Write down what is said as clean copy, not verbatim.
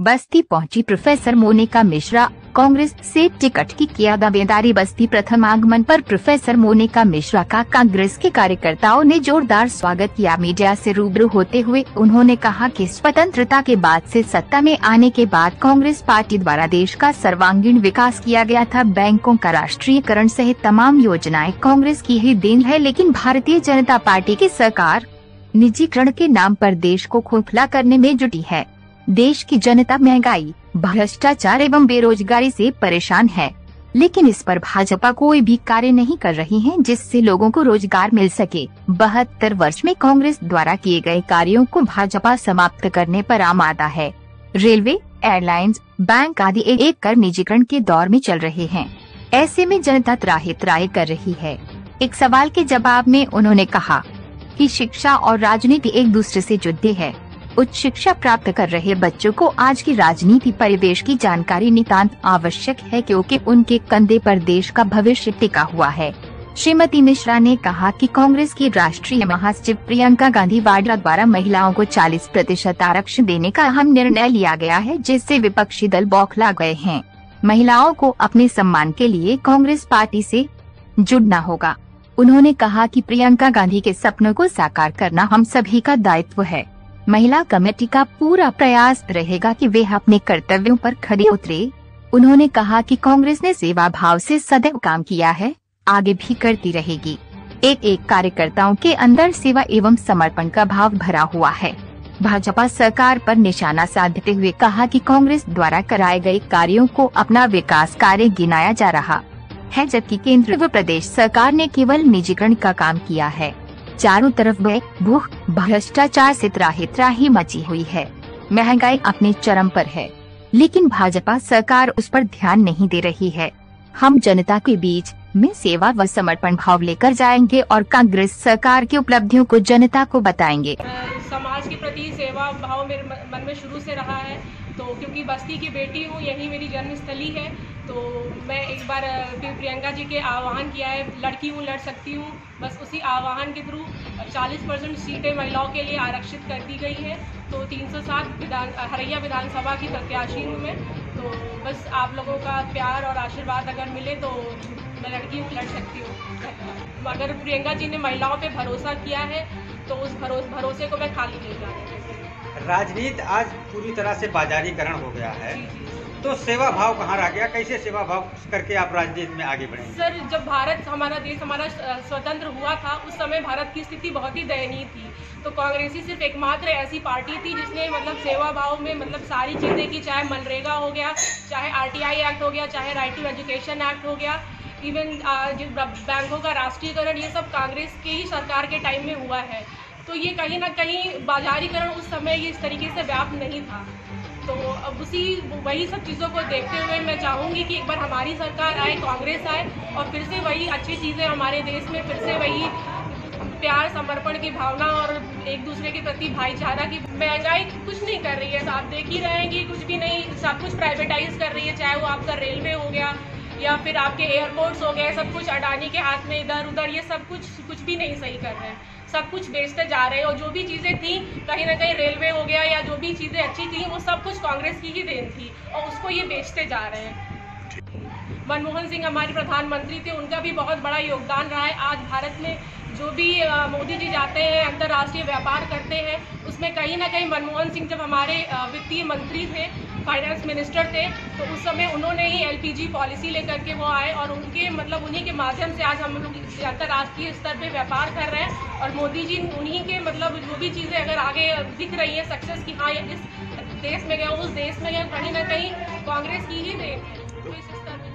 बस्ती पहुंची प्रोफेसर मोनिका मिश्रा, कांग्रेस से टिकट की किया दावेदारी। बस्ती प्रथम आगमन पर प्रोफेसर मोनिका मिश्रा का कांग्रेस के कार्यकर्ताओं ने जोरदार स्वागत किया। मीडिया से रूबरू होते हुए उन्होंने कहा कि स्वतंत्रता के बाद से सत्ता में आने के बाद कांग्रेस पार्टी द्वारा देश का सर्वांगीण विकास किया गया था। बैंकों का राष्ट्रीयकरण सहित तमाम योजनाएं कांग्रेस की ही देन है, लेकिन भारतीय जनता पार्टी की सरकार निजीकरण के नाम पर देश को खोखला करने में जुटी है। देश की जनता महंगाई, भ्रष्टाचार एवं बेरोजगारी से परेशान है, लेकिन इस पर भाजपा कोई भी कार्य नहीं कर रही है जिससे लोगों को रोजगार मिल सके। 72 वर्ष में कांग्रेस द्वारा किए गए कार्यों को भाजपा समाप्त करने पर आमादा है। रेलवे, एयरलाइंस, बैंक आदि एक एक कर निजीकरण के दौर में चल रहे हैं। ऐसे में जनता त्राहि कर रही है। एक सवाल के जवाब में उन्होंने कहा कि शिक्षा और राजनीति एक दूसरे से जुड़े हैं। उच्च शिक्षा प्राप्त कर रहे बच्चों को आज की राजनीति परिवेश की जानकारी नितांत आवश्यक है, क्योंकि उनके कंधे पर देश का भविष्य टिका हुआ है। श्रीमती मिश्रा ने कहा कि कांग्रेस की राष्ट्रीय महासचिव प्रियंका गांधी वाड्रा द्वारा महिलाओं को 40% आरक्षण देने का अहम निर्णय लिया गया है, जिससे विपक्षी दल बौखला गए हैं। महिलाओं को अपने सम्मान के लिए कांग्रेस पार्टी से जुड़ना होगा। उन्होंने कहा कि प्रियंका गांधी के सपनों को साकार करना हम सभी का दायित्व है। महिला कमेटी का पूरा प्रयास रहेगा कि वे अपने कर्तव्यों पर खरी उतरे। उन्होंने कहा कि कांग्रेस ने सेवा भाव से सदैव काम किया है, आगे भी करती रहेगी। एक एक कार्यकर्ताओं के अंदर सेवा एवं समर्पण का भाव भरा हुआ है। भाजपा सरकार पर निशाना साधते हुए कहा कि कांग्रेस द्वारा कराए गए कार्यों को अपना विकास कार्य गिनाया जा रहा है, जबकि केंद्र व प्रदेश सरकार ने केवल निजीकरण का काम किया है। चारों तरफ भूख, भ्रष्टाचार से त्राहि मची हुई है। महंगाई अपने चरम पर है, लेकिन भाजपा सरकार उस पर ध्यान नहीं दे रही है। हम जनता के बीच में सेवा व समर्पण भाव लेकर जाएंगे और कांग्रेस सरकार की उपलब्धियों को जनता को बताएंगे। समाज के प्रति सेवा भाव मेरे मन में शुरू से रहा है, तो क्योंकि बस्ती की बेटी हूँ, यही मेरी जन्मस्थली है, तो मैं एक बार प्रियंका जी के आह्वान किया है, लड़की हूँ लड़ सकती हूँ, बस उसी आह्वान के थ्रू 40% सीटें महिलाओं के लिए आरक्षित कर दी गई है। तो 307 हरैया विधानसभा की प्रत्याशी हूँ मैं, तो बस आप लोगों का प्यार और आशीर्वाद अगर मिले तो मैं लड़की हूँ लड़ सकती हूँ। अगर प्रियंका जी ने महिलाओं पे भरोसा किया है तो उस भरोसे को मैं खाली नहीं जाने। राजनीति आज पूरी तरह से बाजारीकरण हो गया है, तो सेवा भाव कहाँ रह गया? कैसे सेवा भाव करके आप राजनीति में आगे बढ़ेंगे? सर, जब भारत हमारा देश हमारा स्वतंत्र हुआ था, उस समय भारत की स्थिति बहुत ही दयनीय थी। तो कांग्रेस ही सिर्फ एकमात्र ऐसी पार्टी थी जिसने सेवा भाव में सारी चीज़ें की, चाहे मनरेगा हो गया, चाहे RTI एक्ट हो गया, चाहे राइट टू एजुकेशन एक्ट हो गया, इवन बैंकों का राष्ट्रीयकरण, ये सब कांग्रेस की ही सरकार के टाइम में हुआ है। तो ये कहीं ना कहीं बाजारीकरण उस समय ये इस तरीके से व्याप्त नहीं था। तो अब वही सब चीज़ों को देखते हुए मैं चाहूँगी कि एक बार हमारी सरकार आए, कांग्रेस आए, और फिर से वही अच्छी चीज़ें हमारे देश में फिर से वही प्यार, समर्पण की भावना और एक दूसरे के प्रति भाईचारा की। महंगाई कुछ नहीं कर रही है, आप देख ही रहे हैं कि कुछ भी नहीं, सब कुछ प्राइवेटाइज कर रही है, चाहे वो आपका रेलवे हो गया या फिर आपके एयरपोर्ट्स हो गए, सब कुछ अडानी के हाथ में, इधर उधर ये सब कुछ भी नहीं सही कर रहे हैं, सब कुछ बेचते जा रहे हैं। और जो भी चीज़ें थी, कहीं ना कहीं रेलवे हो गया या जो भी चीज़ें अच्छी थी, वो सब कुछ कांग्रेस की ही देन थी और उसको ये बेचते जा रहे हैं। मनमोहन सिंह हमारे प्रधानमंत्री थे, उनका भी बहुत बड़ा योगदान रहा है। आज भारत में जो भी मोदी जी जाते हैं, अंतर्राष्ट्रीय व्यापार करते हैं, उसमें कहीं ना कहीं मनमोहन सिंह जब हमारे वित्तीय मंत्री थे, फाइनेंस मिनिस्टर थे, तो उस समय उन्होंने ही LPG पॉलिसी लेकर के वो आए और उनके उन्हीं के माध्यम से आज हम लोग अंतर्राष्ट्रीय स्तर पे व्यापार कर रहे हैं। और मोदी जी उन्हीं के जो भी चीज़ें अगर आगे दिख रही है सक्सेस की, हाँ इस देश में गया, उस देश में गया, कहीं ना कहीं कांग्रेस की ही देन है। तो इस स्तर